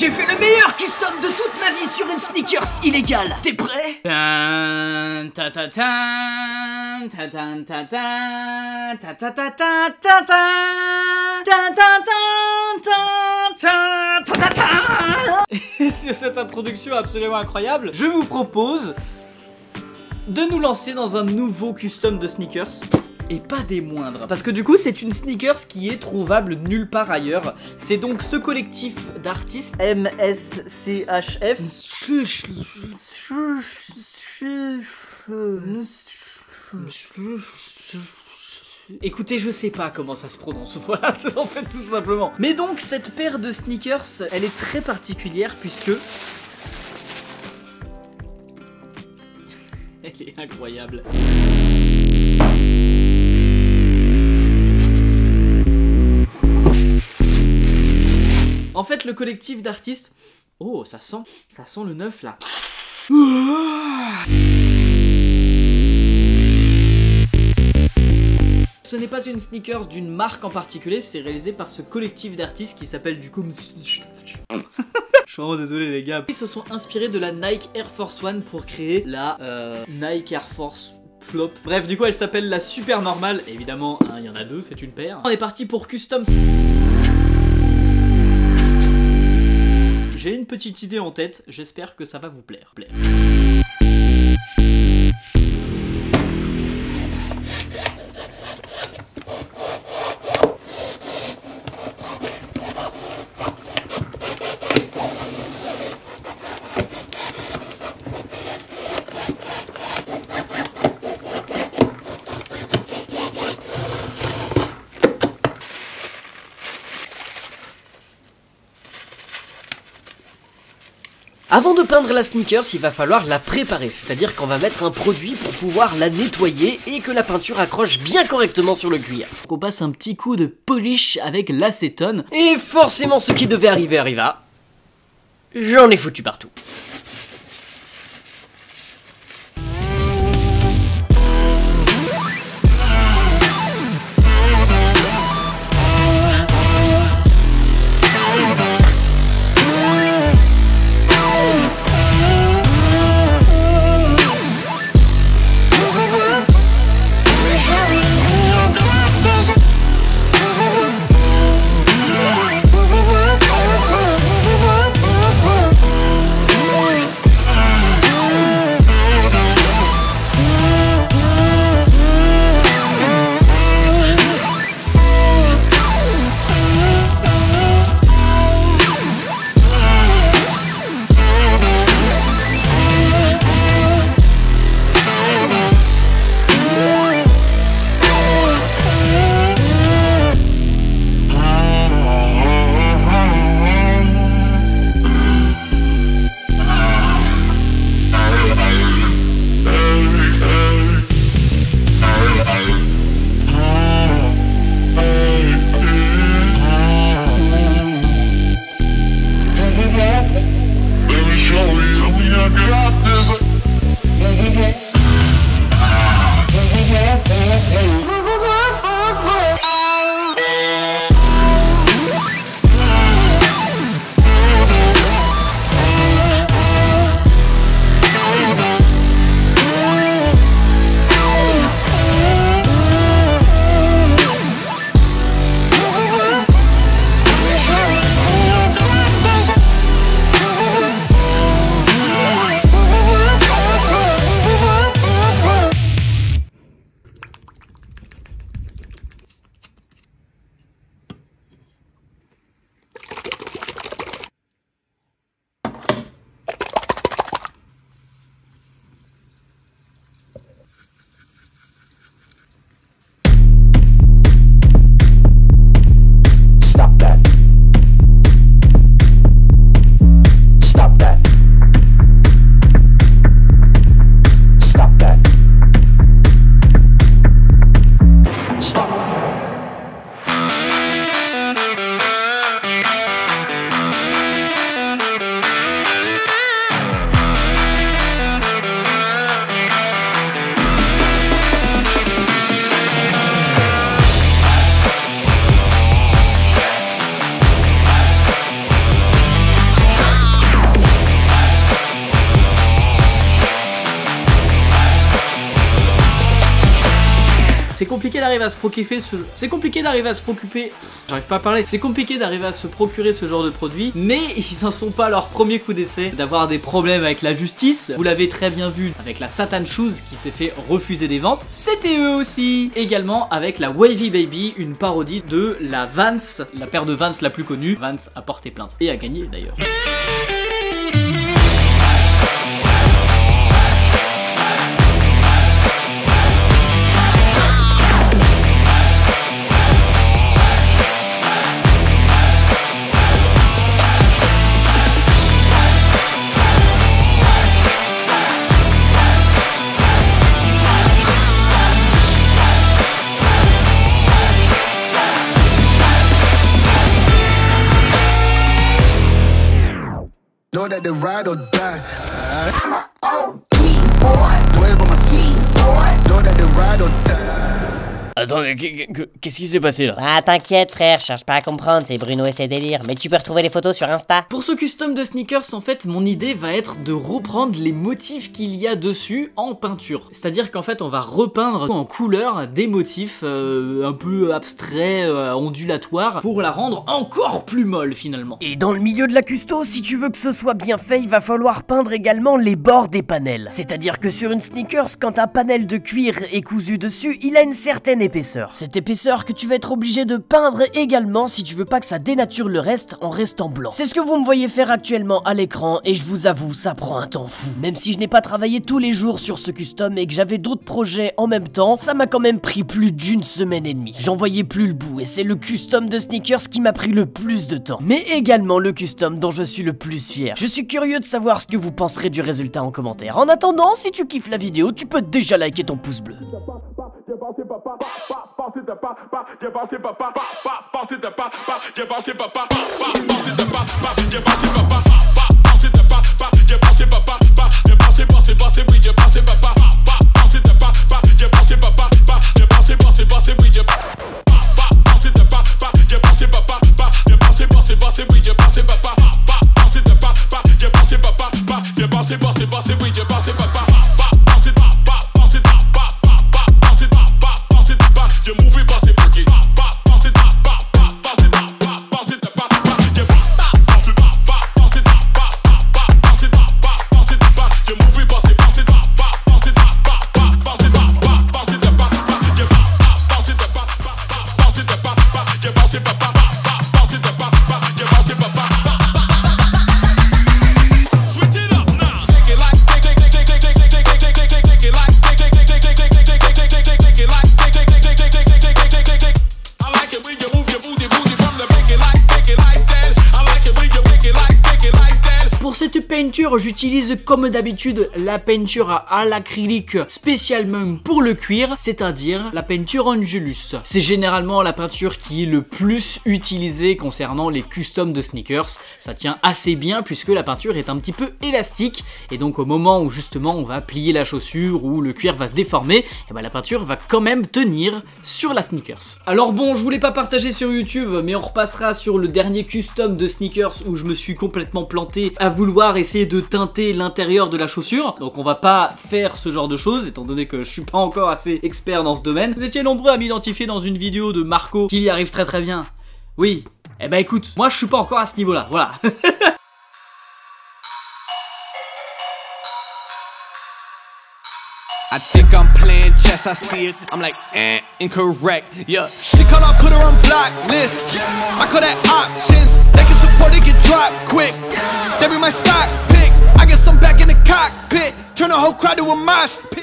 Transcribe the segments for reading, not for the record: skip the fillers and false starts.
J'ai fait le meilleur custom de toute ma vie sur une sneakers illégale. T'es prêt? Sur cette introduction absolument incroyable, je vous propose de nous lancer dans un nouveau custom de sneakers. Et pas des moindres, parce que du coup c'est une sneakers qui est trouvable nulle part ailleurs. C'est donc ce collectif d'artistes MSCHF. Écoutez, je sais pas comment ça se prononce, voilà, c'est en fait tout simplement. Mais donc cette paire de sneakers, elle est très particulière puisque elle est incroyable. En fait, le collectif d'artistes... Oh, ça sent le neuf, là. Ce n'est pas une sneakers d'une marque en particulier, c'est réalisé par ce collectif d'artistes qui s'appelle du coup... Je suis vraiment désolé les gars. Ils se sont inspirés de la Nike Air Force One pour créer la Nike Air Force Flop. Bref, du coup elle s'appelle la Super Normale. Évidemment, il y en a deux, c'est une paire. On est parti pour custom. J'ai une petite idée en tête, j'espère que ça va vous plaire. Avant de peindre la sneakers, il va falloir la préparer, c'est-à-dire qu'on va mettre un produit pour pouvoir la nettoyer et que la peinture accroche bien correctement sur le cuir. Donc on passe un petit coup de polish avec l'acétone, et forcément ce qui devait arriver arriva. J'en ai foutu partout. compliqué d'arriver à se procurer ce jeu. C'est compliqué d'arriver à se procurer. J'arrive pas à parler. C'est compliqué d'arriver à se procurer ce genre de produit, mais ils en sont pas à leur premier coup d'essai d'avoir des problèmes avec la justice. Vous l'avez très bien vu avec la Satan Shoes qui s'est fait refuser des ventes. C'était eux aussi. Également avec la Wavy Baby, une parodie de la Vans, la paire de Vans la plus connue. Vans a porté plainte et a gagné d'ailleurs. Know that the ride or die. Boy, by my seat. Know that the ride or die. Attends, qu'est-ce qui s'est passé là? Ah t'inquiète frère, cherche pas à comprendre, c'est Bruno et ses délires. Mais tu peux retrouver les photos sur Insta. Pour ce custom de sneakers, en fait, mon idée va être de reprendre les motifs qu'il y a dessus en peinture. C'est-à-dire qu'en fait, on va repeindre en couleur des motifs un peu abstraits, ondulatoires, pour la rendre encore plus molle finalement. Et dans le milieu de la custo, si tu veux que ce soit bien fait, il va falloir peindre également les bords des panels. C'est-à-dire que sur une sneakers, quand un panel de cuir est cousu dessus, il a une certaine épaisseur. Cette épaisseur que tu vas être obligé de peindre également si tu veux pas que ça dénature le reste en restant blanc. C'est ce que vous me voyez faire actuellement à l'écran et je vous avoue, ça prend un temps fou. Même si je n'ai pas travaillé tous les jours sur ce custom et que j'avais d'autres projets en même temps, ça m'a quand même pris plus d'une semaine et demie. J'en voyais plus le bout et c'est le custom de sneakers qui m'a pris le plus de temps. Mais également le custom dont je suis le plus fier. Je suis curieux de savoir ce que vous penserez du résultat en commentaire. En attendant, si tu kiffes la vidéo, tu peux déjà liker ton pouce bleu. Pour cette peinture, j'utilise comme d'habitude la peinture à l'acrylique spécialement pour le cuir, c'est-à-dire la peinture Angelus. C'est généralement la peinture qui est le plus utilisée concernant les customs de sneakers. Ça tient assez bien puisque la peinture est un petit peu élastique et donc au moment où justement on va plier la chaussure ou le cuir va se déformer, et ben la peinture va quand même tenir sur la sneakers. Alors bon, je voulais pas partager sur YouTube, mais on repassera sur le dernier custom de sneakers où je me suis complètement planté à vouloir essayer de teinter l'intérieur de la chaussure. Donc on va pas faire ce genre de choses étant donné que je suis pas encore assez expert dans ce domaine. Vous étiez nombreux à m'identifier dans une vidéo de Marco qui y arrive très très bien. Oui, eh ben écoute, moi je suis pas encore à ce niveau là, voilà. I think I'm playing chess, I see it, I'm like, incorrect, yeah. She call, I put her on blacklist. I call that options, they can support it, get dropped quick. They be my stock pick, I get some back in the cockpit. Turn the whole crowd to a mosh pit.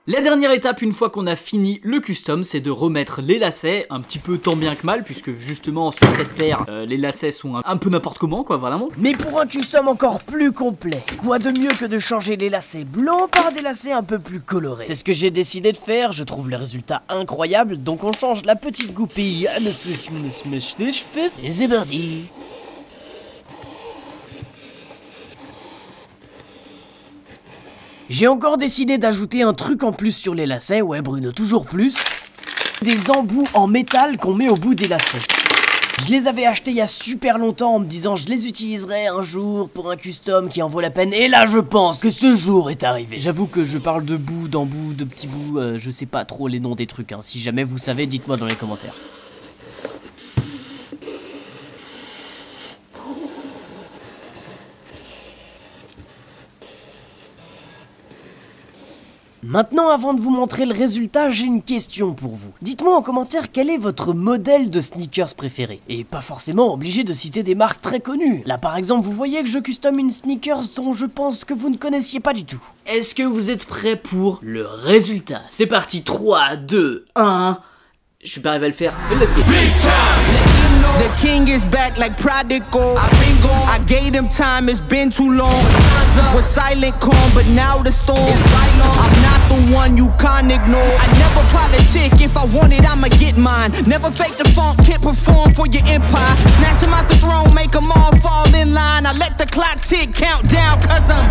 La dernière étape, une fois qu'on a fini le custom, c'est de remettre les lacets, un petit peu tant bien que mal, puisque justement sur cette paire, les lacets sont un peu n'importe comment, quoi, vraiment. Mais pour un custom encore plus complet, quoi de mieux que de changer les lacets blancs par des lacets un peu plus colorés? C'est ce que j'ai décidé de faire, je trouve le résultat incroyable, donc on change la petite goupille. Et c'est parti. J'ai encore décidé d'ajouter un truc en plus sur les lacets, ouais Bruno, toujours plus. Des embouts en métal qu'on met au bout des lacets. Je les avais achetés il y a super longtemps en me disant je les utiliserai un jour pour un custom qui en vaut la peine. Et là je pense que ce jour est arrivé. J'avoue que je parle de bout, d'embout, de petits bouts, je sais pas trop les noms des trucs, hein. Si jamais vous savez, dites-moi dans les commentaires. Maintenant, avant de vous montrer le résultat, j'ai une question pour vous. Dites-moi en commentaire quel est votre modèle de sneakers préféré. Et pas forcément obligé de citer des marques très connues. Là par exemple, vous voyez que je custom une sneakers dont je pense que vous ne connaissiez pas du tout. Est-ce que vous êtes prêts pour le résultat? C'est parti, 3, 2, 1... Je suis pas arrivé à le faire, mais let's go. The king is back like prodigal. I gave him time, it's been too long. Was silent calm, but now the storm. I'm not the one you can't ignore. I never politic, if I want it, I'ma get mine. Never fake the funk, can't perform for your empire. Snatch him out the throne, make them all fall in line. I let the clock tick, count down, cause I'm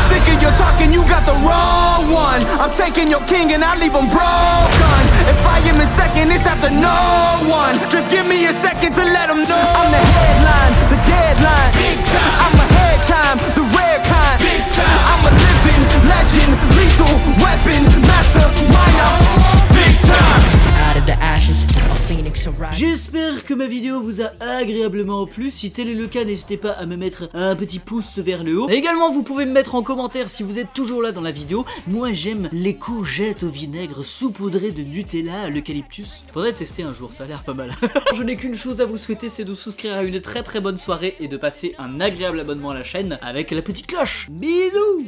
sick of your talking, you got the wrong one. I'm taking your king and I leave him broken. If I am in second, it's after no one. Just give me a second to let them know. I'm the headline, the deadline. I'm ahead time, the rare kind. I'm a living legend, lethal weapon, master miner, big time. Out of the ashes, a phoenix arise. J'espère que ma vidéo vous a agréablement plu. Si tel est le cas, n'hésitez pas à me mettre un petit pouce vers le haut. Et également, vous pouvez me mettre en commentaire si vous êtes toujours là dans la vidéo. Moi, j'aime les courgettes au vinaigre saupoudrées de Nutella à l'eucalyptus. Faudrait tester un jour, ça a l'air pas mal. Je n'ai qu'une chose à vous souhaiter, c'est de souscrire à une très bonne soirée et de passer un agréable abonnement à la chaîne avec la petite cloche. Bisous!